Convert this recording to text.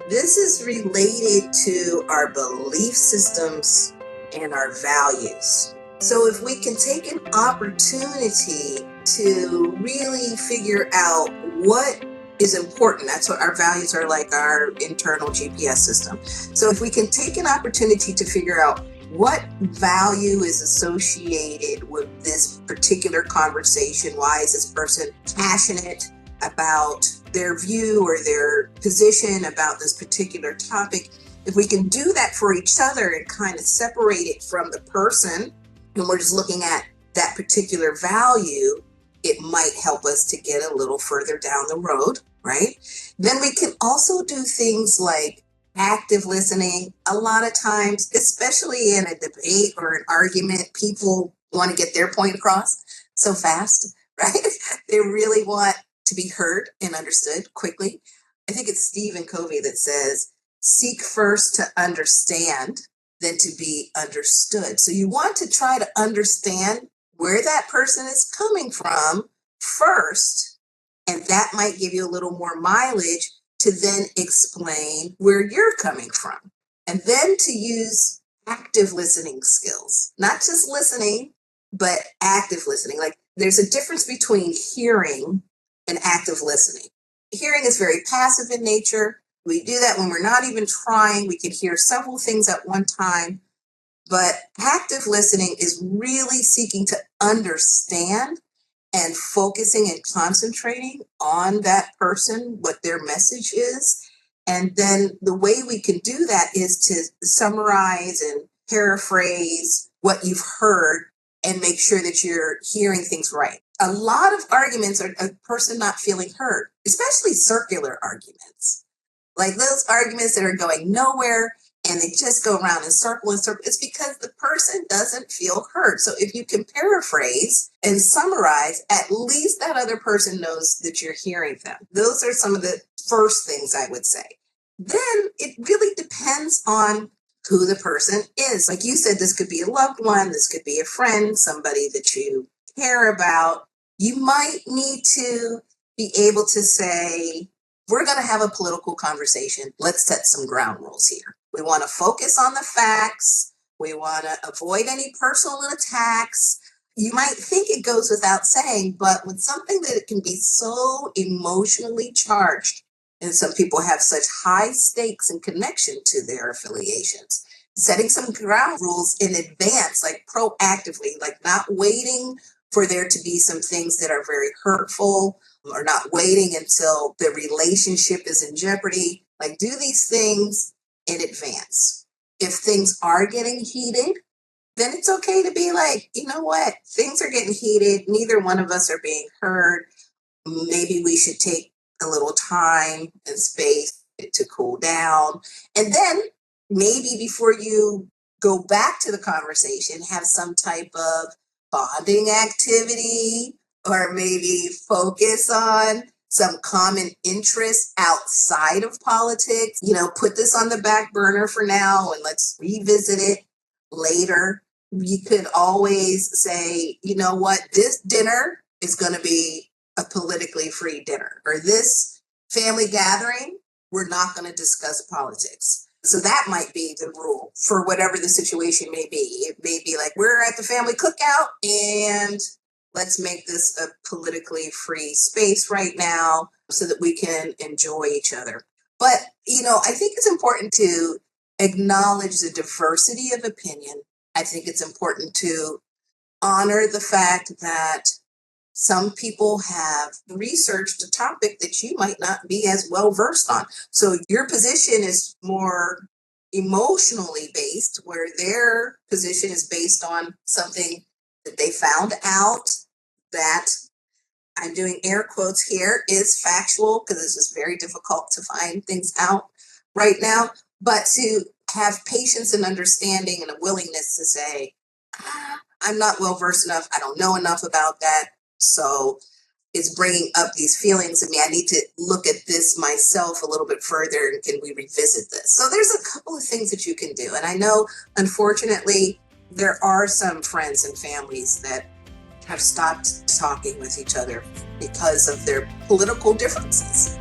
This is related to our belief systems and our values. So if we can take an opportunity to really figure out what is important, that's what our values are, like our internal GPS system. So if we can take an opportunity to figure out what value is associated with this particular conversation, why is this person passionate about their view or their position about this particular topic, if we can do that for each other and kind of separate it from the person, and we're just looking at that particular value, it might help us to get a little further down the road, right? Then we can also do things like active listening. A lot of times, especially in a debate or an argument, people want to get their point across so fast, right? They really want to be heard and understood quickly. I think it's Stephen Covey that says, seek first to understand than to be understood. So you want to try to understand where that person is coming from first, and that might give you a little more mileage to then explain where you're coming from. And then to use active listening skills, not just listening, but active listening. Like there's a difference between hearing and active listening. Hearing is very passive in nature. We do that when we're not even trying. We can hear several things at one time. But active listening is really seeking to understand and focusing and concentrating on that person, what their message is. And then the way we can do that is to summarize and paraphrase what you've heard and make sure that you're hearing things right. A lot of arguments are a person not feeling heard, especially circular arguments. Like those arguments that are going nowhere and they just go around in circle and circle. It's because the person doesn't feel heard. So if you can paraphrase and summarize, at least that other person knows that you're hearing them. Those are some of the first things I would say. Then it really depends on who the person is. Like you said, this could be a loved one, this could be a friend, somebody that you care about. You might need to be able to say, we're going to have a political conversation. Let's set some ground rules here. We want to focus on the facts. We want to avoid any personal attacks. You might think it goes without saying, but with something that it can be so emotionally charged, and some people have such high stakes and connection to their affiliations, setting some ground rules in advance, like proactively, like not waiting for there to be some things that are very hurtful, or not waiting until the relationship is in jeopardy. Like do these things in advance. If things are getting heated, then it's okay to be like, you know what, things are getting heated. Neither one of us are being heard. Maybe we should take a little time and space to cool down. And then maybe before you go back to the conversation, have some type of bonding activity, or maybe focus on some common interest outside of politics. Put this on the back burner for now and let's revisit it later. You could always say, you know what, this dinner is going to be a politically free dinner, or this family gathering, we're not going to discuss politics. So that might be the rule for whatever the situation may be. It may be like, we're at the family cookout and let's make this a politically free space right now so that we can enjoy each other. But, I think it's important to acknowledge the diversity of opinion. I think it's important to honor the fact that some people have researched a topic that you might not be as well versed on. So your position is more emotionally based, where their position is based on something that they found out that, I'm doing air quotes here, is factual, because it's just very difficult to find things out right now. But to have patience and understanding and a willingness to say, I'm not well versed enough, I don't know enough about that. So it's bringing up these feelings in me. I need to look at this myself a little bit further, and can we revisit this? So there's a couple of things that you can do. And I know, unfortunately, there are some friends and families that have stopped talking with each other because of their political differences.